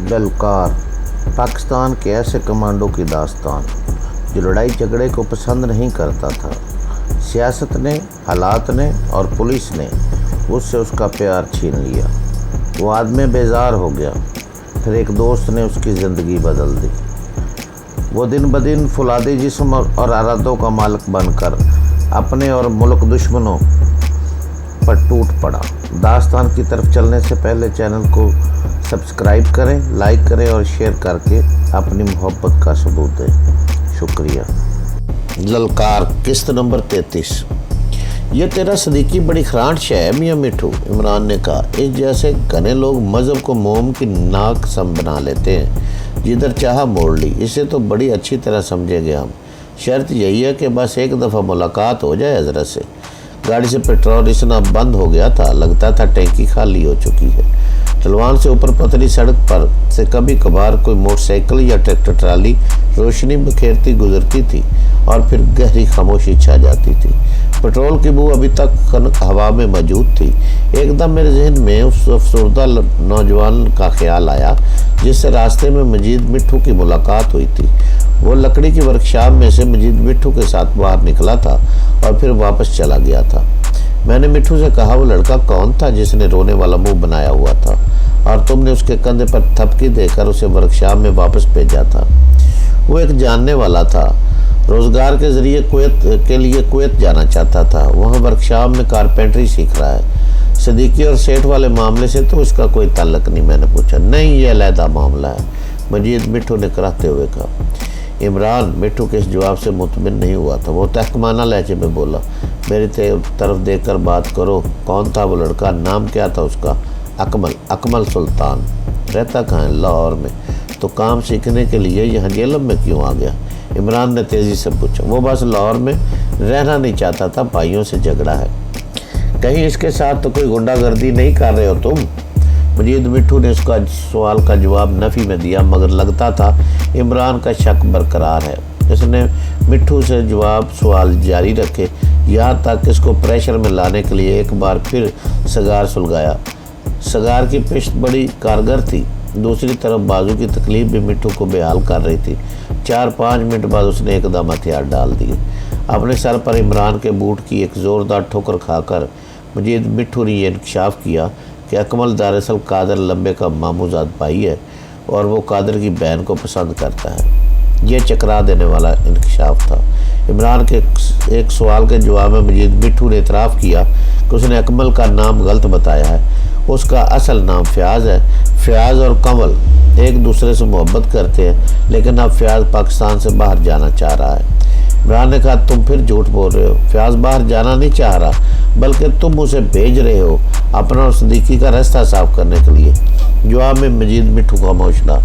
ललकार पाकिस्तान के ऐसे कमांडो की दास्तान जो लड़ाई झगड़े को पसंद नहीं करता था। सियासत ने, हालात ने और पुलिस ने उससे उसका प्यार छीन लिया। वो आदमी बेजार हो गया। फिर एक दोस्त ने उसकी ज़िंदगी बदल दी। वो दिन ब दिन फुलादी जिस्म और अरादों का मालिक बनकर अपने और मुल्क दुश्मनों पर टूट पड़ा। दास्तान की तरफ चलने से पहले चैनल को सब्सक्राइब करें, लाइक करें और शेयर करके अपनी मोहब्बत का सबूत दें। शुक्रिया। ललकार किस्त नंबर 33। ये तेरा सदीकी बड़ी खरांट है मियाँ मिठू, इमरान ने कहा। इस जैसे घने लोग मज़हब को मोम की नाक सम बना लेते हैं, जिधर चाहा मोड़ ली। इसे तो बड़ी अच्छी तरह समझेंगे हम। शर्त यही है कि बस एक दफ़ा मुलाकात हो जाए हजरत से। गाड़ी से पेट्रोल इतना बंद हो गया था, लगता था टैंकी खाली हो चुकी है। ढलवान से ऊपर पतली सड़क पर से कभी कभार कोई मोटरसाइकिल या ट्रैक्टर ट्राली रोशनी बखेरती गुजरती थी और फिर गहरी खामोशी छा जाती थी। पेट्रोल की बू अभी तक हवा में मौजूद थी। एकदम मेरे जहन में उस अफसरदा नौजवान का ख्याल आया जिससे रास्ते में मजीद मिट्ठू की मुलाकात हुई थी। वो लकड़ी की वर्कशॉप में से मजीद मिट्ठू के साथ बाहर निकला था और फिर वापस चला गया था। मैंने मिट्ठू से कहा, वो लड़का कौन था जिसने रोने वाला मुंह बनाया हुआ था और तुमने उसके कंधे पर थपकी देकर उसे वर्कशॉप में वापस भेजा था? वो एक जानने वाला था, रोज़गार के ज़रिए कुवैत जाना चाहता था। वहाँ वर्कशॉप में कारपेंटरी सीख रहा है। सदीकी और सेठ वाले मामले से तो उसका कोई ताल्लुक नहीं। मैंने पूछा। नहीं, ये अलहदा मामला है, मजीद मिट्ठू ने कराते हुए कहा। इमरान मिट्ठू के इस जवाब से मुतमिन नहीं हुआ था। वो तहकमाना लहजे में बोला, मेरी तरफ देखकर बात करो। कौन था वो लड़का? नाम क्या था उसका? अकमल सुल्तान। रहता कहाँ है? लाहौर में। तो काम सीखने के लिए यहाँ जेलम में क्यों आ गया? इमरान ने तेज़ी से पूछा। वो बस लाहौर में रहना नहीं चाहता था, भाइयों से झगड़ा है। कहीं इसके साथ तो कोई गुंडागर्दी नहीं कर रहे हो तुम? मजीद मिट्ठू ने उसका सवाल का जवाब नफ़ी में दिया, मगर लगता था इमरान का शक बरकरार है। इसने मिट्ठू से जवाब सवाल जारी रखे, यहाँ तक इसको प्रेशर में लाने के लिए एक बार फिर सगार सुलगाया। सगार की पिश्त बड़ी कारगर थी। दूसरी तरफ बाजू की तकलीफ भी मिट्ठू को बेहाल कर रही थी। 4-5 मिनट बाद उसने एकदम हथियार डाल दिए। अपने सर पर इमरान के बूट की एक ज़ोरदार ठोकर खाकर मजीद मिट्ठू ने यह इंकशाफ किया कि अकमल दरअसल कादर लंबे का मामूजाद भाई है और वो कादर की बहन को पसंद करता है। यह चकरा देने वाला इंकशाफ था। इमरान के एक सवाल के जवाब में मजीद मिट्ठू ने इतराफ़ किया कि उसने अकमल का नाम गलत बताया है। उसका असल नाम फ़याज़ है। फ़याज़ और कमल एक दूसरे से मोहब्बत करते हैं, लेकिन अब फ़याज़ पाकिस्तान से बाहर जाना चाह रहा है। इमरान ने कहा, तुम फिर झूठ बोल रहे हो। फ़याज़ बाहर जाना नहीं चाह रहा, बल्कि तुम उसे भेज रहे हो अपना और सदीकी का रास्ता साफ करने के लिए। जवाब में मजीद मिट्ठू खामोश था।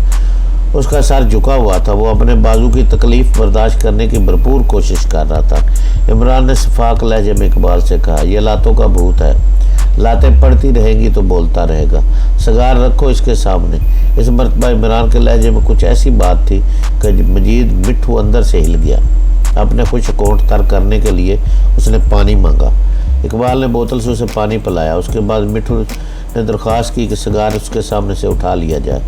उसका सर झुका हुआ था। वो अपने बाजू की तकलीफ़ बर्दाश्त करने की भरपूर कोशिश कर रहा था। इमरान ने शफाक लहजे में इकबाल से कहा, यह लातों का भूत है, लातें पड़ती रहेंगी तो बोलता रहेगा। सगार रखो इसके सामने। इस मरतबा इमरान के लहजे में कुछ ऐसी बात थी कि मजीद मिट्ठू अंदर से हिल गया। अपने खुश कोट तर करने के लिए उसने पानी मांगा। इकबाल ने बोतल से उसे पानी पिलाया। उसके बाद मिट्ठू ने दरख्वास्त की कि सिगार उसके सामने से उठा लिया जाए।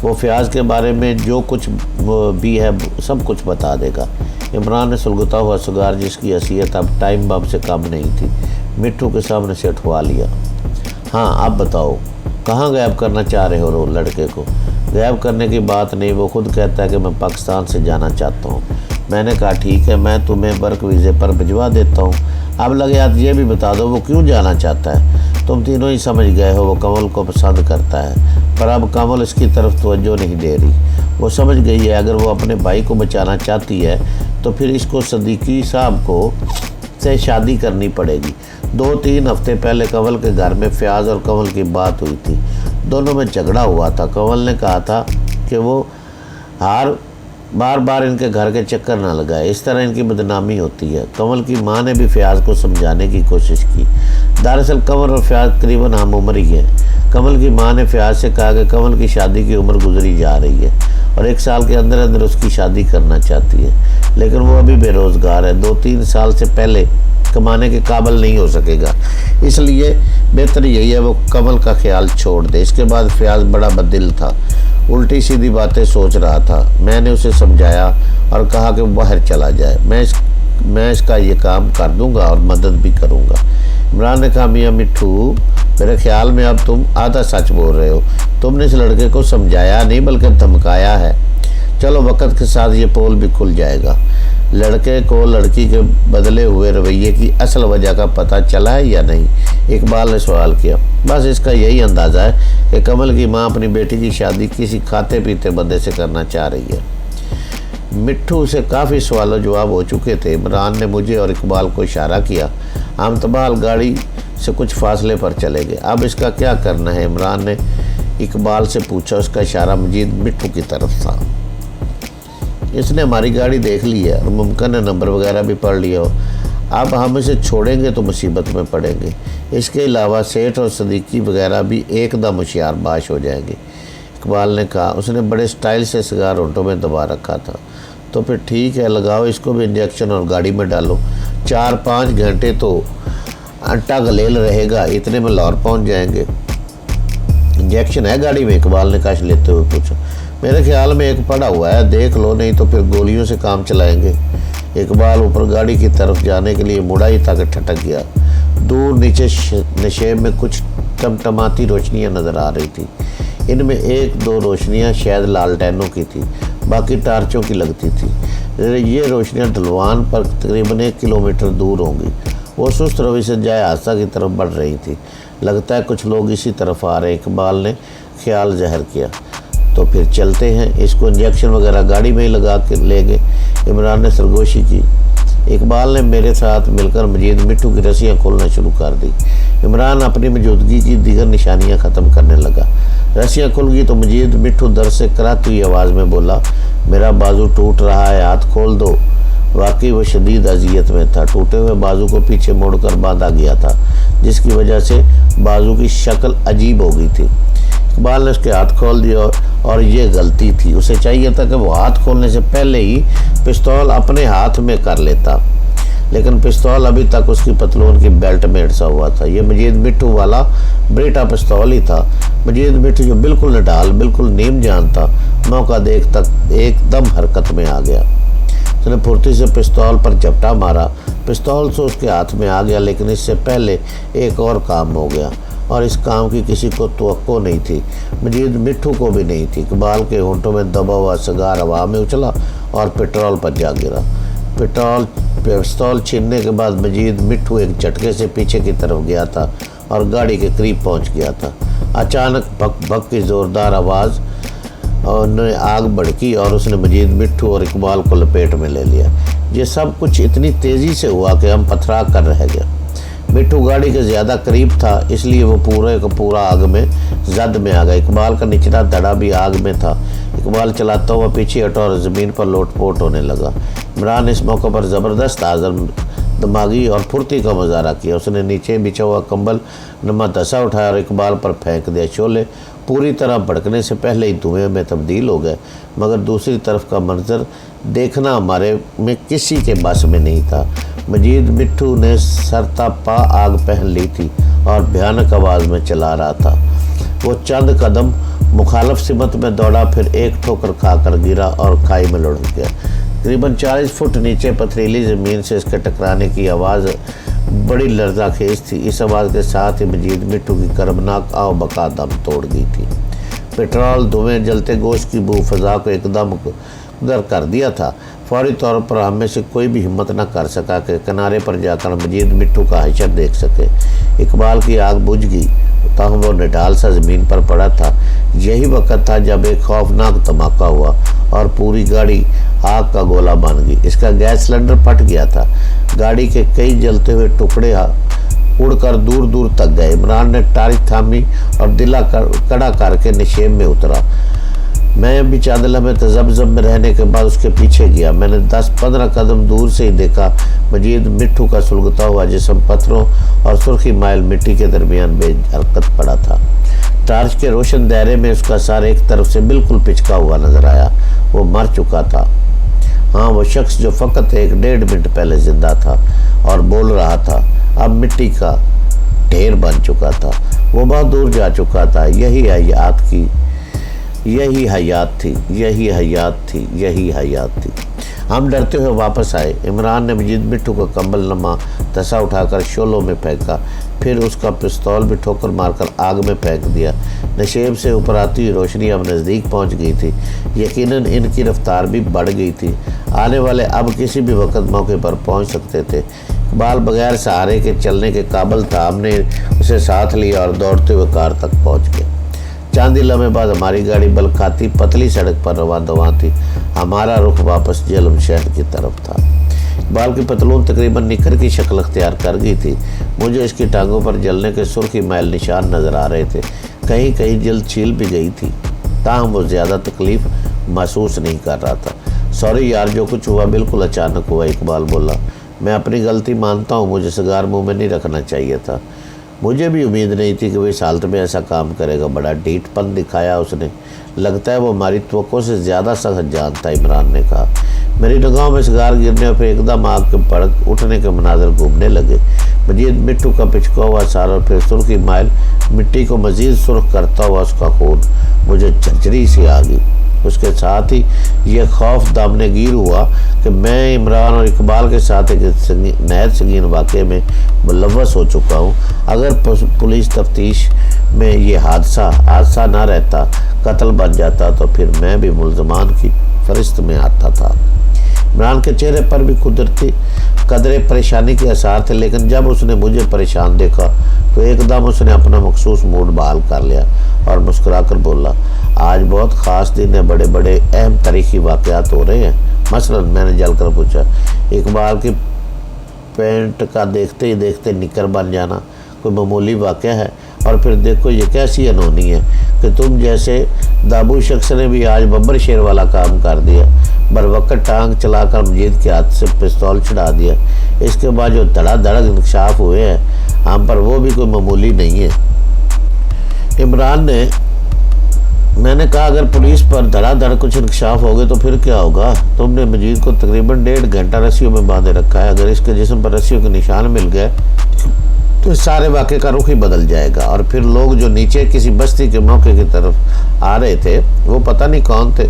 वो फ़याज़ के बारे में जो कुछ भी है सब कुछ बता देगा। इमरान ने सुलगता हुआ सिगार, जिसकी हैसियत अब टाइम बम से कम नहीं थी, मिट्ठू के सामने से उठवा लिया। हाँ, अब बताओ, कहाँ गायब करना चाह रहे हो लड़के को? गायब करने की बात नहीं, वो खुद कहता है कि मैं पाकिस्तान से जाना चाहता हूँ। मैंने कहा, ठीक है, मैं तुम्हें वर्क वीज़े पर भिजवा देता हूँ। अब लगे यार, ये भी बता दो वो क्यों जाना चाहता है? तुम तीनों ही समझ गए हो, वो कमल को पसंद करता है, पर अब कमल इसकी तरफ तवज्जो नहीं दे रही। वो समझ गई है अगर वो अपने भाई को बचाना चाहती है तो फिर इसको सदीकी साहब को से शादी करनी पड़ेगी। 2-3 हफ्ते पहले कमल के घर में फ़याज़ और कमल की बात हुई थी। दोनों में झगड़ा हुआ था। कमल ने कहा था कि वो बार बार इनके घर के चक्कर ना लगाए, इस तरह इनकी बदनामी होती है। कमल की मां ने भी फ़याज़ को समझाने की कोशिश की। दरअसल कमल और फ़याज़ करीबन हम उम्र ही है। कमल की मां ने फ़याज़ से कहा कि कमल की शादी की उम्र गुजरी जा रही है और 1 साल के अंदर अंदर उसकी शादी करना चाहती है, लेकिन वो अभी बेरोज़गार है। 2-3 साल से पहले कमाने के काबिल नहीं हो सकेगा। इसलिए बेहतर यही है वो कमल का ख्याल छोड़ दे। इसके बाद फयाज बड़ा बदिल था, उल्टी सीधी बातें सोच रहा था। मैंने उसे समझाया और कहा कि वो बाहर चला जाए, मैं इसका ये काम कर दूंगा और मदद भी करूंगा। इमरान ने कहा, मियाँ मिट्ठू, मेरे ख्याल में अब तुम आधा सच बोल रहे हो। तुमने इस लड़के को समझाया नहीं बल्कि धमकाया है। चलो वक्त के साथ ये पोल भी खुल जाएगा। लड़के को लड़की के बदले हुए रवैये की असल वजह का पता चला है या नहीं? इकबाल ने सवाल किया। बस इसका यही अंदाज़ा है कि कमल की माँ अपनी बेटी की शादी किसी खाते पीते बंदे से करना चाह रही है। मिट्ठू से काफ़ी सवाल जवाब हो चुके थे। इमरान ने मुझे और इकबाल को इशारा किया। हम तबाल गाड़ी से कुछ फासले पर चले गए। अब इसका क्या करना है? इमरान ने इकबाल से पूछा। उसका इशारा मजीद मिट्ठू की तरफ था। इसने हमारी गाड़ी देख ली है और मुमकिन है नंबर वगैरह भी पढ़ लिया हो। अब हम इसे छोड़ेंगे तो मुसीबत में पड़ेंगे। इसके अलावा सेठ और सदीकी वगैरह भी एकदम होशियारबाज हो जाएंगे। इकबाल ने कहा। उसने बड़े स्टाइल से सिगार होंठों में दबा रखा था। तो फिर ठीक है, लगाओ इसको भी इंजेक्शन और गाड़ी में डालो। 4-5 घंटे तो आटा गलेल रहेगा, इतने में लाहौर पहुंच जाएंगे। इंजेक्शन है गाड़ी में? इकबाल ने कश लेते हुए पूछा। मेरे ख्याल में एक पड़ा हुआ है, देख लो, नहीं तो फिर गोलियों से काम चलाएंगे। इकबाल ऊपर गाड़ी की तरफ जाने के लिए मुड़ा ही था कि ठटक गया। दूर नीचे नशेब में कुछ टमटमाती रोशनियां नजर आ रही थी। इनमें 1-2 रोशनियां शायद लालटेनों की थी, बाकी टार्चों की लगती थी। ये रोशनियां ढलवान पर तकरीबन 1 किलोमीटर दूर होंगी। वो सुस्त रवि से जाए हादसा की तरफ बढ़ रही थी। लगता है कुछ लोग इसी तरफ आ रहे। इकबाल ने ख्याल ज़ाहिर किया। तो फिर चलते हैं, इसको इंजेक्शन वगैरह गाड़ी में ही लगा के ले गए। इमरान ने सरगोशी की। इकबाल ने मेरे साथ मिलकर मजीद मिट्ठू की रस्सियाँ खोलना शुरू कर दी। इमरान अपनी मौजूदगी की दीगर निशानियाँ ख़त्म करने लगा। रस्सियाँ खुल गई तो मजीद मिट्ठू दर्द से कराती हुई आवाज़ में बोला, मेरा बाजू टूट रहा है, हाथ खोल दो। वाकई वो शदीद अजियत में था। टूटे हुए बाजू को पीछे मोड़कर बांधा गया था, जिसकी वजह से बाजू की शक्ल अजीब हो गई थी। इकबाल ने उसके हाथ खोल दिया और ये गलती थी। उसे चाहिए था कि वो हाथ खोलने से पहले ही पिस्तौल अपने हाथ में कर लेता, लेकिन पिस्तौल अभी तक उसकी पतलून की बेल्ट में अटसा हुआ था। ये मजीद मिट्ठू वाला ब्रेटा पिस्तौल ही था। मजीद मिट्ठू जो बिल्कुल निडाल, बिल्कुल नीम जान था, मौका देख तक एकदम हरकत में आ गया। उसने फुर्ती से पिस्तौल पर झपटा मारा। पिस्तौल से उसके हाथ में आ गया, लेकिन इससे पहले एक और काम हो गया, और इस काम की किसी को तवक्को नहीं थी। मजीद मिट्ठू को भी नहीं थी। इकबाल के होंठों में दबा हुआ सिगार हवा में उछला और पेट्रोल पर जा गिरा। पिस्तौल छीनने के बाद मजीद मिट्ठू एक झटके से पीछे की तरफ गया था और गाड़ी के करीब पहुंच गया था। अचानक भक भक की ज़ोरदार आवाज़ ने आग भड़की और उसने मजीद मिट्ठू और इकबाल को लपेट में ले लिया। ये सब कुछ इतनी तेज़ी से हुआ कि हम पथरा कर रह गए। मिट्ठू गाड़ी के ज़्यादा करीब था, इसलिए वो पूरे का पूरा आग में जद में आ गया। इकबाल का निचला धड़ा भी आग में था। इकबाल चलाता हुआ पीछे हटा और ज़मीन पर लोटपोट होने लगा। इमरान ने इस मौके पर ज़बरदस्त आज़म दिमागी और फुर्ती का मुजाहरा किया। उसने नीचे बिछा हुआ कंबल नमा दसा उठाया और इकबाल पर फेंक दिया। शोले पूरी तरह भड़कने से पहले ही धुएं में तब्दील हो गए, मगर दूसरी तरफ का मंजर देखना हमारे में किसी के बस में नहीं था। मजीद मिट्ठू ने सरता पा आग पहन ली थी और भयानक आवाज़ में चला रहा था। वो चंद कदम मुखालफ सिमत में दौड़ा, फिर एक ठोकर खाकर गिरा और खाई में लुढ़क गया। करीबन 40 फुट नीचे पथरीली ज़मीन से इसके टकराने की आवाज़ बड़ी लर्ज़ाखेज़ थी। इस आवाज़ के साथ ही मजीद मिट्ठू की कर्मनाक आव बका दम तोड़ गई थी। पेट्रोल, धुएं, जलते गोश्त की बू फ़ज़ा को एकदम उधर कर दिया था। फौरी तौर पर हम में से कोई भी हिम्मत न कर सका कि किनारे पर जाकर मजीद मिट्ठू का हशर देख सके। इकबाल की आग बुझ गई, ताहम वो निडाल सा ज़मीन पर पड़ा था। यही वक्त था जब एक खौफनाक धमाका हुआ और पूरी गाड़ी आग का गोला बन गई। इसका गैस सिलेंडर फट गया था। गाड़ी के कई जलते हुए टुकड़े उड़कर दूर दूर तक गए। इमरान ने टारिक थामी और दिला कड़ा करके निशेब में उतरा। मैं अभी चांदला में तजब्जब में रहने के बाद उसके पीछे गया। मैंने 10-15 कदम दूर से ही देखा मजीद मिट्ठू का सुलगता हुआ जिस्म पत्थरों और सुर्खी माइल मिट्टी के दरमियान बेहरकत पड़ा था। टार्च के रोशन दायरे में उसका सर एक तरफ से बिल्कुल पिचका हुआ नजर आया। वो मर चुका था। हाँ, वो शख्स जो फ़कत 1-1.5 मिनट पहले जिंदा था और बोल रहा था, अब मिट्टी का ढेर बन चुका था। वो बहुत दूर जा चुका था। यही हयात थी। हम डरते हुए वापस आए। इमरान ने मजीद मिट्टू का कंबल नमा तसा उठाकर शोलों में फेंका, फिर उसका पिस्तौल भी ठोकर मारकर आग में फेंक दिया। नशेब से ऊपर आती हुई रोशनी अब नज़दीक पहुंच गई थी। यकीनन इनकी रफ्तार भी बढ़ गई थी। आने वाले अब किसी भी वक्त मौके पर पहुंच सकते थे। इकबाल बगैर सहारे के चलने के काबिल था। हमने उसे साथ लिया और दौड़ते हुए कार तक पहुँच गए। चंद ही लम्हे बाद हमारी गाड़ी बल खाती पतली सड़क पर रवां दवां थी। हमारा रुख वापस जेहलम शहर की तरफ था। इकबाल की पतलून तकरीबन निकर की शक्ल अख्तियार कर गई थी। मुझे इसकी टांगों पर जलने के सुर्खी मैल निशान नज़र आ रहे थे। कहीं कहीं जल्द छील भी गई थी, ताहम वो ज़्यादा तकलीफ महसूस नहीं कर रहा था। सॉरी यार, जो कुछ हुआ बिल्कुल अचानक हुआ। इकबाल बोला, मैं अपनी गलती मानता हूँ, मुझे सिगार मुँह में नहीं रखना चाहिए था। मुझे भी उम्मीद नहीं थी कि वो इस हालत में ऐसा काम करेगा। बड़ा ढीठपन दिखाया उसने। लगता है वो हमारी तवक्को से ज़्यादा सख्त जानता। इमरान ने कहा। मेरी निगाहों में सिगार गिरने और फिर एकदम आग के भड़क उठने के मनाजर घूमने लगे। मजीद मिट्टू का पिचका हुआ सार और फिर सुर्खी माइल मिट्टी को मजीद सुर्ख करता हुआ उसका खून मुझे झरझरी सी आ गई। उसके साथ ही ये खौफ दामने गिर हुआ कि मैं इमरान और इकबाल के साथ एक नहायत संगीन वाक़े में मुलव्वस हो चुका हूँ। अगर पुलिस तफ्तीश में ये हादसा ना रहता, कत्ल बन जाता, तो फिर मैं भी मुल्ज़मान की फहरिस्त में आता था। इमरान के चेहरे पर भी कुदरती कदरे परेशानी के आसार थे, लेकिन जब उसने मुझे परेशान देखा तो एकदम उसने अपना मखसूस मूड बहाल कर लिया और मुस्कुराकर बोला, आज बहुत ख़ास दिन है, बड़े बड़े अहम तारीखी वाक़यात हो रहे हैं। मसलन, मैंने जलकर पूछा, इकबाल की पैंट का देखते ही देखते निकर बन जाना कोई मामूली वाक़या है? और फिर देखो ये कैसी अनहोनी है कि तुम जैसे दाबू शख्स ने भी आज बब्बर शेर वाला काम कर दिया। बरवक्त टांग चलाकर मजीद के हाथ से पिस्तौल छुड़ा दिया। इसके बाद जो धड़ाधड़ इंकशाफ हुए हैं हम पर, वो भी कोई मामूली नहीं है। मैंने कहा, अगर पुलिस पर धड़ाधड़ कुछ इंकशाफ हो गए तो फिर क्या होगा? तुमने मजीद को तकरीबन 1.5 घंटा रस्सियों में बांधे रखा है। अगर इसके जिस्म पर रस्सियों के निशान मिल गए तो इस सारे वाक़े का रुख ही बदल जाएगा। और फिर लोग जो नीचे किसी बस्ती के मौके की तरफ आ रहे थे, वो पता नहीं कौन थे।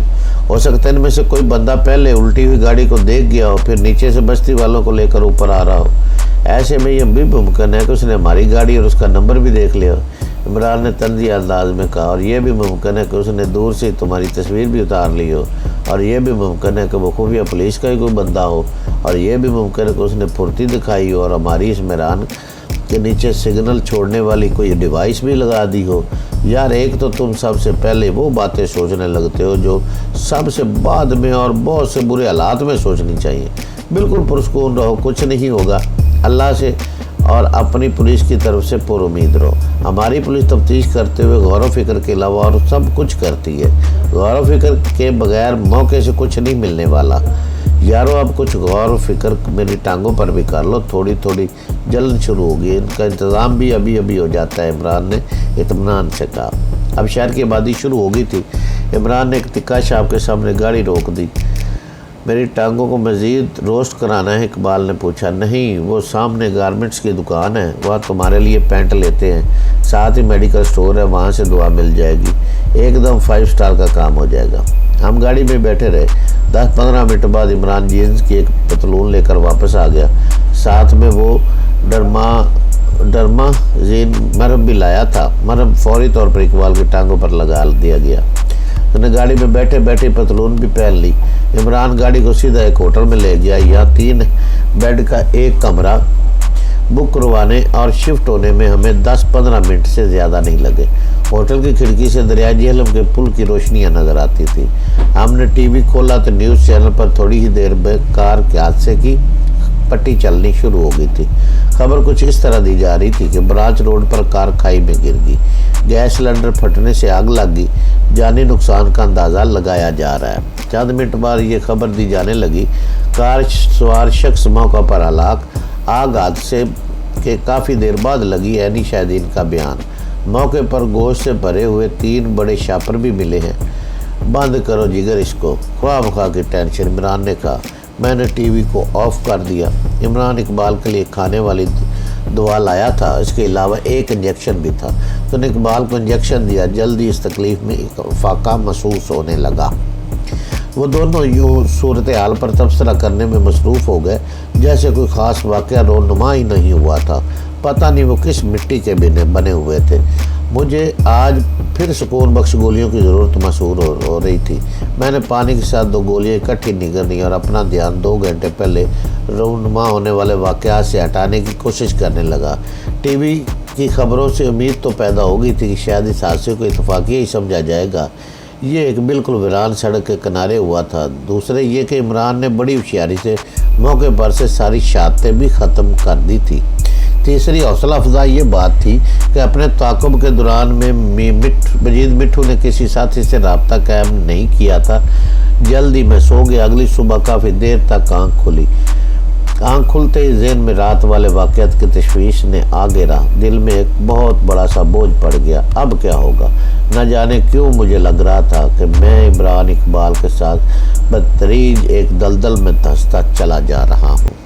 हो सकता है इनमें से कोई बंदा पहले उल्टी हुई गाड़ी को देख गया हो, फिर नीचे से बस्ती वालों को लेकर ऊपर आ रहा हो। ऐसे में यह भी मुमकिन है कि उसने हमारी गाड़ी और उसका नंबर भी देख लिया। इमरान ने तंज़ी अंदाज में कहा, और यह भी मुमकिन है कि उसने दूर से तुम्हारी तस्वीर भी उतार ली हो। और यह भी मुमकिन है कि वो खुफिया पुलिस का ही कोई बंदा हो। और यह भी मुमकिन है कि उसने फुर्ती दिखाई हो और हमारी इस मैदान के नीचे सिग्नल छोड़ने वाली कोई डिवाइस भी लगा दी हो। यार, एक तो तुम सबसे पहले वो बातें सोचने लगते हो जो सबसे बाद में और बहुत से बुरे हालात में सोचनी चाहिए। बिल्कुल पुरस्कून रहो, कुछ नहीं होगा। अल्लाह से और अपनी पुलिस की तरफ से पुरुमीद रहो। हमारी पुलिस तफ्तीश करते हुए गौर व फिक्र के अलावा और सब कुछ करती है। गौर व फिक्र के बगैर मौके से कुछ नहीं मिलने वाला। यारो, अब कुछ गौर व फिक्र मेरी टांगों पर भी कर लो। थोड़ी थोड़ी जलन शुरू होगी, इनका इंतज़ाम भी अभी अभी हो जाता है। इमरान ने इत्मीनान से कहा। अब शहर की आबादी शुरू हो गई थी। इमरान ने एक तिक्का छाप के सामने गाड़ी रोक दी। मेरी टांगों को मज़ीद रोस्ट कराना है? इकबाल ने पूछा। नहीं, वो सामने गारमेंट्स की दुकान है, वहाँ तुम्हारे लिए पैंट लेते हैं। साथ ही मेडिकल स्टोर है, वहाँ से दुआ मिल जाएगी। एकदम 5 स्टार का काम हो जाएगा। हम गाड़ी में बैठे रहे। 10-15 मिनट बाद इमरान जीन्स की एक पतलून लेकर वापस आ गया। साथ में वो डरमाजीन मरहम भी लाया था। मरहम फौरी तौर पर इकबाल की टांगों पर लगा दिया गया। उसने गाड़ी में बैठे बैठे पतलून भी पहन ली। इमरान गाड़ी को सीधा एक होटल में ले गया। यहाँ 3 बेड का एक कमरा बुक करवाने और शिफ्ट होने में हमें 10-15 मिनट से ज़्यादा नहीं लगे। होटल की खिड़की से दरिया जेहलम के पुल की रोशनियाँ नज़र आती थी। हमने टीवी खोला तो न्यूज़ चैनल पर थोड़ी ही देर में कार के हादसे की पट्टी चलनी शुरू हो गई थी। खबर कुछ इस तरह दी जा रही थी कि बराज रोड पर कार खाई में गिर गई। गैस सिलेंडर फटने से आग लग गई। जानी नुकसान का अंदाज़ा लगाया जा रहा है। चंद मिनट बाद ये खबर दी जाने लगी, कार सवार शख्स मौका पर हलाक। आग हादसे के काफ़ी देर बाद लगी। ऐनी शाहिदीन का बयान। मौके पर गोश्त से भरे हुए 3 बड़े शापर भी मिले हैं। बंद करो जिगर इसको, ख्वाह की टेंशन। इमरान ने कहा। मैंने टीवी को ऑफ कर दिया। इमरान इकबाल के लिए खाने वाली दवा लाया था, इसके अलावा एक इंजेक्शन भी था। तो इकबाल को इंजेक्शन दिया। जल्दी इस तकलीफ़ में फाका महसूस होने लगा। वो दोनों यूँ सूरत हाल पर तबसरा करने में मसरूफ़ हो गए जैसे कोई ख़ास वाक़या रोनुमा ही नहीं हुआ था। पता नहीं वो किस मिट्टी के बने हुए थे। मुझे आज फिर सुकून बख्श गोलियों की ज़रूरत महसूस हो रही थी। मैंने पानी के साथ 2 गोलियाँ इकट्ठी निगलनी और अपना ध्यान 2 घंटे पहले रोनुमा होने वाले वाक़यात से हटाने की कोशिश करने लगा। टीवी की खबरों से उम्मीद तो पैदा हो गई थी कि शायद इस हादसे को इत्तफाक़ी ही समझा जाएगा। ये एक बिल्कुल वीरान सड़क के किनारे हुआ था। दूसरे ये कि इमरान ने बड़ी होशियारी से मौके पर से सारी शातें भी ख़त्म कर दी थी। तीसरी हौसला अफजा ये बात थी कि अपने ताक़ुब के दौरान में मजीद मिट्ठू ने किसी साथी से रब्ता कायम नहीं किया था। जल्दी मैं सो गया। अगली सुबह काफ़ी देर तक आँख खुली। आँख खुलते ही ज़हन में रात वाले वाक़यात की तशवीश ने आ गिरा। दिल में एक बहुत बड़ा सा बोझ पड़ गया। अब क्या होगा? न जाने क्यों मुझे लग रहा था कि मैं इमरान इकबाल के साथ बदतरीज एक दलदल में धंसता चला जा रहा हूँ।